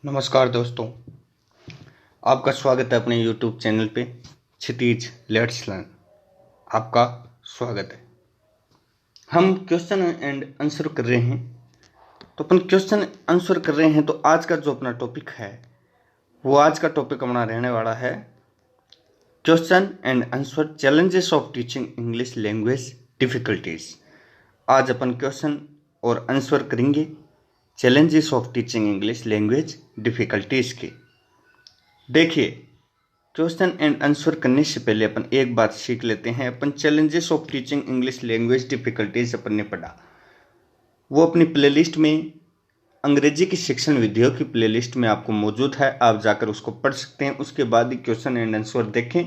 नमस्कार दोस्तों, आपका स्वागत है अपने YouTube चैनल पे क्षितिज लेट्स लर्न। आपका स्वागत है। हम क्वेश्चन एंड आंसर कर रहे हैं, तो अपन क्वेश्चन आंसर कर रहे हैं। तो आज का जो अपना टॉपिक है वो आज का टॉपिक अपना रहने वाला है question and answer challenges of teaching English language difficulties. आज अपन क्वेश्चन और आंसर करेंगे challenges of teaching English language difficulties के। देखिए, क्वेश्चन एंड आंसर करने से पहले अपन एक बात सीख लेते हैं। अपन challenges of teaching English language difficulties अपन ने पढ़ा, वो अपनी प्लेलिस्ट में अंग्रेजी की शिक्षण विधियों की प्लेलिस्ट में आपको मौजूद है। आप जाकर उसको पढ़ सकते हैं। उसके बाद ही क्वेश्चन एंड आंसर देखें,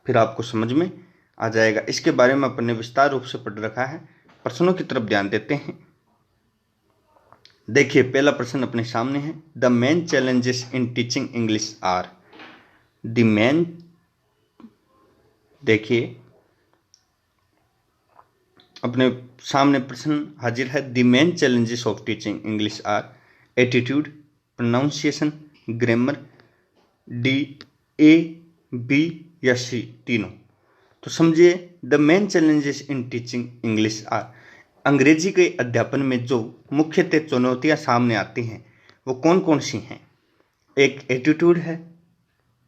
फिर आपको समझ में आ जाएगा। इसके बारे में अपन ने विस्तार रूप से पढ़ रखा है। प्रश्नों की तरफ ध्यान देते हैं। देखिए, पहला प्रश्न अपने सामने है। The main challenges in teaching English are. The main, देखिए अपने सामने प्रश्न हाजिर है। The main challenges of teaching English are attitude, pronunciation, grammar. D, A, B या सी, तीनों। तो समझिए, the main challenges in teaching English are, अंग्रेजी के अध्यापन में जो मुख्यतः चुनौतियां सामने आती हैं वो कौन कौन सी हैं। एक एटीट्यूड है,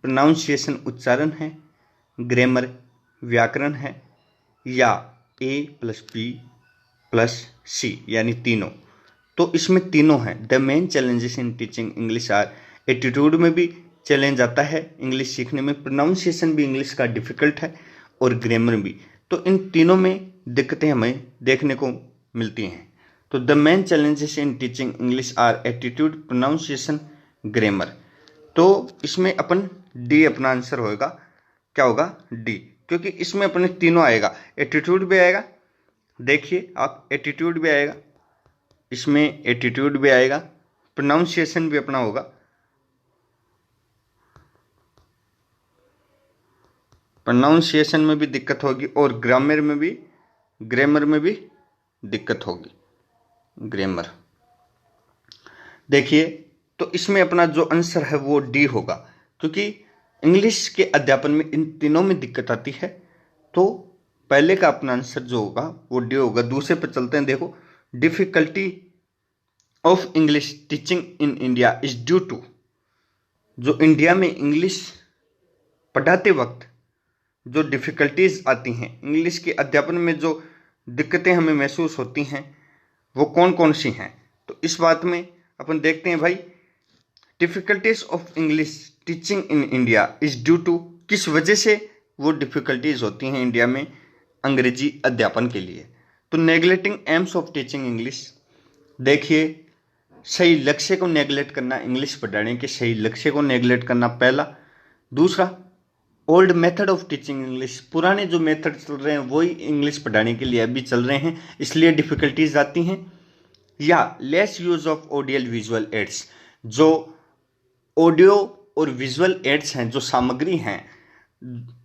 प्रोनाउंसिएशन उच्चारण है, ग्रामर व्याकरण है, या A plus B plus C यानी तीनों। तो इसमें तीनों हैं। The main challenges in teaching English are, attitude में भी चैलेंज आता है इंग्लिश सीखने में, प्रोनाउंसिएशन भी इंग्लिश का डिफिकल्ट है और ग्रामर भी। तो इन तीनों में दिक्कतें हमें देखने को मिलती हैं। तो the main challenges in teaching English are attitude, pronunciation, grammar. तो इसमें अपन डी अपना आंसर होगा। क्या होगा? डी, क्योंकि इसमें अपने तीनों आएगा। एटीट्यूड भी आएगा, देखिए आप, एटीट्यूड भी आएगा, इसमें एटीट्यूड भी आएगा, प्रोनाउंसिएशन भी अपना होगा, प्रोनाउंसिएशन में भी दिक्कत होगी और ग्रामर में भी दिक्कत होगी, ग्रामर। देखिए, तो इसमें अपना जो आंसर है वो डी होगा, क्योंकि इंग्लिश के अध्यापन में इन तीनों में दिक्कत आती है। तो पहले का अपना आंसर जो होगा वो डी होगा। दूसरे पर चलते हैं। देखो, difficulty of English teaching in India is due to, जो इंडिया में इंग्लिश पढ़ाते वक्त जो डिफिकल्टीज आती हैं, इंग्लिश के अध्यापन में जो दिक्कतें हमें महसूस होती हैं वो कौन कौन सी हैं। तो इस बात में अपन देखते हैं भाई, difficulties of English teaching in India is due to, किस वजह से वो डिफिकल्टीज होती हैं इंडिया में अंग्रेजी अध्यापन के लिए। तो neglecting AIIMS of teaching English, देखिए सही लक्ष्य को नेग्लेक्ट करना, इंग्लिश पढ़ाने के सही लक्ष्य को नेग्लेक्ट करना पहला। दूसरा, old method of teaching English, पुराने जो मेथड चल रहे हैं वही इंग्लिश पढ़ाने के लिए अभी चल रहे हैं, इसलिए डिफिकल्टीज आती हैं। या less use of audial visual aids, जो ऑडियो और विजुअल एड्स हैं, जो सामग्री हैं,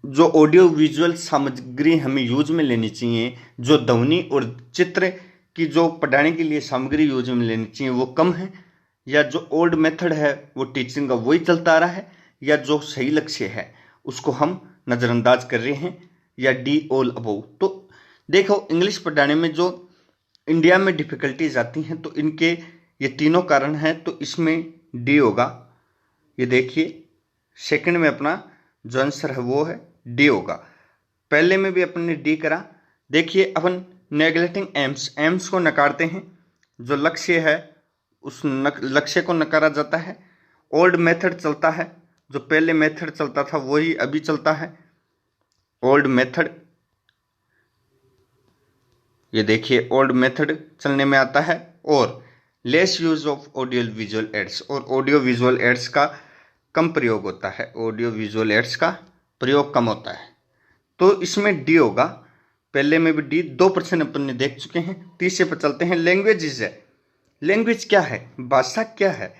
जो ऑडियो विजुअल सामग्री हमें यूज में लेनी चाहिए, जो ध्वनि और चित्र की जो पढ़ाने के लिए सामग्री यूज में लेनी चाहिए वो कम है। या जो ओल्ड मेथड है वो टीचिंग का वही चलता आ रहा है, या जो सही लक्ष्य है उसको हम नज़रअंदाज कर रहे हैं, या डी ऑल अबव। तो देखो, इंग्लिश पढ़ाने में जो इंडिया में डिफिकल्टीज आती हैं तो इनके ये तीनों कारण हैं, तो इसमें डी होगा। ये देखिए, सेकंड में अपना जो आंसर है वो है डी होगा। पहले में भी अपन ने डी करा। देखिए, अपन नेग्लेक्टिंग एम्स को नकारते हैं, जो लक्ष्य है उस लक्ष्य को नकारा जाता है। ओल्ड मेथड चलता है, जो पहले मेथड चलता था वही अभी चलता है, ओल्ड मेथड। ये देखिए, ओल्ड मेथड चलने में आता है। और less use of audio visual aids, और ऑडियो विजुअल एड्स का कम प्रयोग होता है, ऑडियो विजुअल एड्स का प्रयोग कम होता है। तो इसमें डी होगा। पहले में भी डी। 2% अपन ने देख चुके हैं। तीसरे पर चलते हैं। लैंग्वेज है, लैंग्वेज क्या है, भाषा क्या है।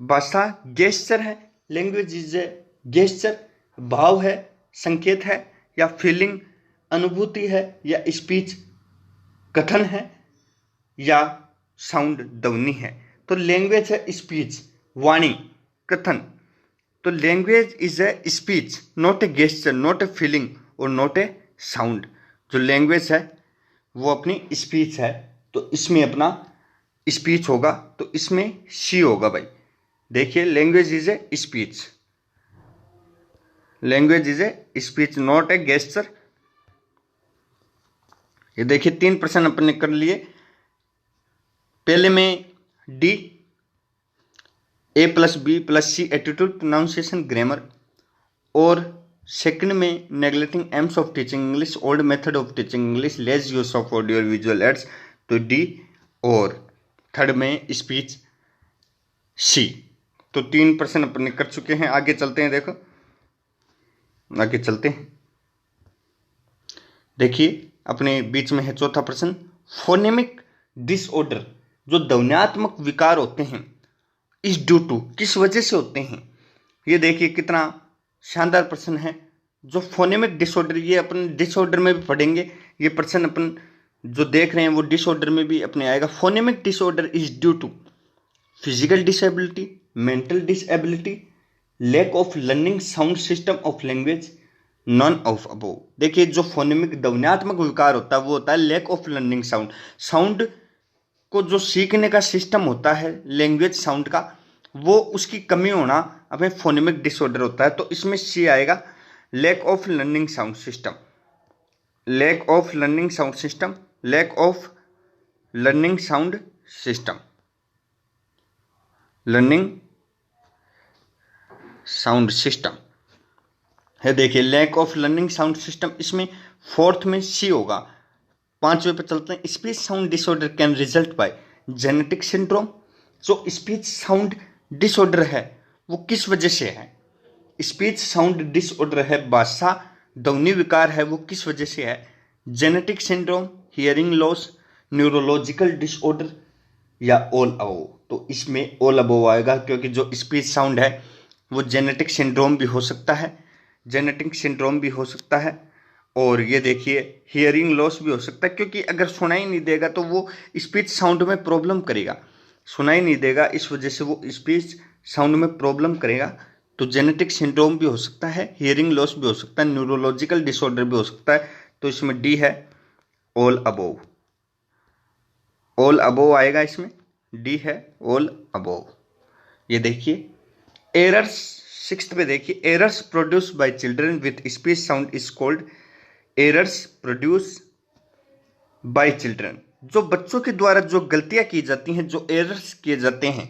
भाषा गेस्चर है, लैंग्वेज इज ए गेस्चर, भाव है, संकेत है, या फीलिंग अनुभूति है, या स्पीच कथन है, या साउंड ध्वनि है। तो लैंग्वेज है स्पीच, वाणी, कथन। तो language is a speech, not a gesture, not a feeling और नॉट ए साउंड। जो लैंग्वेज है वो अपनी स्पीच है, तो इसमें अपना स्पीच होगा, तो इसमें सी होगा भाई। देखिए language is a speech, language is a speech not a gesture. ये देखिए 3 प्रश्न अपन ने कर लिए। पहले में D, A+B+C attitude, pronunciation, grammar, और सेकंड में neglecting AIIMS of teaching English, old method of teaching English, less use of audio visual aids, तो डी, और थर्ड में स्पीच सी। तो 3 प्रश्न अपन ने कर चुके हैं। आगे चलते हैं, देखो आगे चलते हैं। देखिए अपने बीच में है चौथा प्रश्न, फोनेमिक डिसऑर्डर, जो ध्वन्यात्मक विकार होते हैं, इस ड्यू टू, किस वजह से होते हैं। ये देखिए कितना शानदार प्रश्न है। जो फोनेमिक डिसऑर्डर, ये अपन डिसऑर्डर में भी पढ़ेंगे, ये प्रश्न अपन जो देख रहे हैं वो डिसऑर्डर में भी अपने आएगा। Phonemic disorder is due to physical disability, mental disability, lack of learning sound system of language, none of above. देखिए जो फोनेमिक ध्वन्यात्मक विकार होता है वो होता है lack of learning sound, sound को जो सीखने का सिस्टम होता है लैंग्वेज साउंड का, वो उसकी कमी होना हमें फोनेमिक डिसऑर्डर होता है। तो इसमें सी आएगा, lack of learning sound system, lack of learning sound system, lack of learning sound system, learning sound system है। देखिए lack of learning sound system, इसमें फोर्थ में सी होगा। 5वें पे चलते हैं, speech sound disorder can result by genetic syndrome. जो स्पीच साउंड डिसऑर्डर है वो किस वजह से है, स्पीच साउंड डिसऑर्डर है, भाषा ध्वनि विकार है, वो किस वजह से है, genetic syndrome, hearing loss, neurological disorder, या ऑल अबोव। तो इसमें ऑल अबोव आएगा, क्योंकि जो स्पीच साउंड है वो जेनेटिक सिंड्रोम भी हो सकता है, जेनेटिक सिंड्रोम भी हो सकता है, और ये देखिए हियरिंग लॉस भी हो सकता है, क्योंकि अगर सुनाई नहीं देगा तो वो स्पीच साउंड में प्रॉब्लम करेगा, सुनाई नहीं देगा इस वजह से वो स्पीच साउंड में प्रॉब्लम करेगा। तो जेनेटिक सिंड्रोम भी हो सकता है, हियरिंग लॉस भी हो सकता है, न्यूरोलॉजिकल डिसऑर्डर भी हो सकता है। तो इसमें डी है, ऑल अबोव, ऑल अबोव आएगा इसमें, डी है ऑल अबोव। ये देखिए एरर्स, 6th पे देखिए, errors produce by children with speech sound is called, errors produce by children, जो बच्चों के द्वारा जो गलतियां की जाती हैं, जो एरर्स किए जाते हैं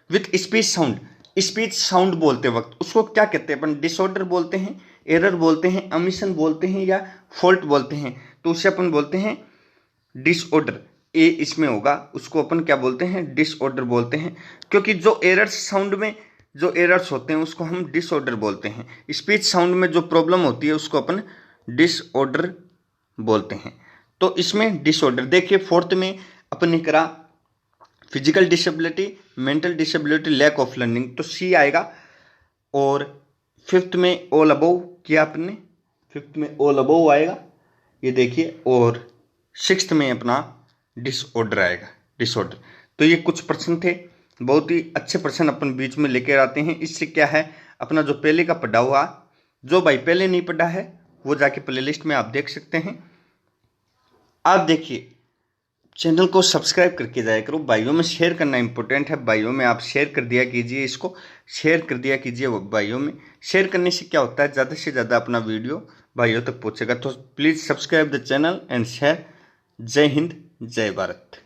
with speech sound, speech sound बोलते वक्त, उसको क्या कहते हैं अपन, डिसऑर्डर बोलते हैं, एरर बोलते हैं, अमिशन बोलते हैं, या फॉल्ट बोलते हैं। तो उसे अपन बोलते हैं डिसऑर्डर, ए इसमें होगा, उसको अपन क्या बोलते हैं, डिसऑर्डर बोलते हैं। क्योंकि जो एरर्स साउंड में जो एरर्स होते हैं उसको हम डिसऑर्डर बोलते हैं, स्पीच साउंड में जो प्रॉब्लम होती है उसको अपन डिसऑर्डर बोलते हैं। तो इसमें डिसऑर्डर, देखिए 4th में अपन ने करा physical disability, mental disability, lack of learning, तो सी आएगा। और 5th में ऑल अबोव किया आपने, 5th में ऑल अबोव आएगा, ये देखिए। और 6th में अपना डिसऑर्डर आएगा, डिसऑर्डर। तो ये कुछ प्रश्न थे, बहुत ही अच्छे प्रश्न अपन बीच में लेकर आते हैं। इससे क्या है, अपना जो पहले का पढ़ा हुआ, जो भाई पहले नहीं पढ़ा है वो जाके प्लेलिस्ट में आप देख सकते हैं। आप देखिए चैनल को सब्सक्राइब करके जाया करो, भाइयों में शेयर करना इंपॉर्टेंट है, भाइयों में आप शेयर कर दिया कीजिए, इसको शेयर कर दिया कीजिए। भाइयों में शेयर करने से क्या होता है, ज़्यादा से ज़्यादा अपना वीडियो भाइयों तक पहुँचेगा। तो please subscribe the channel and share. जय हिंद, जय भारत।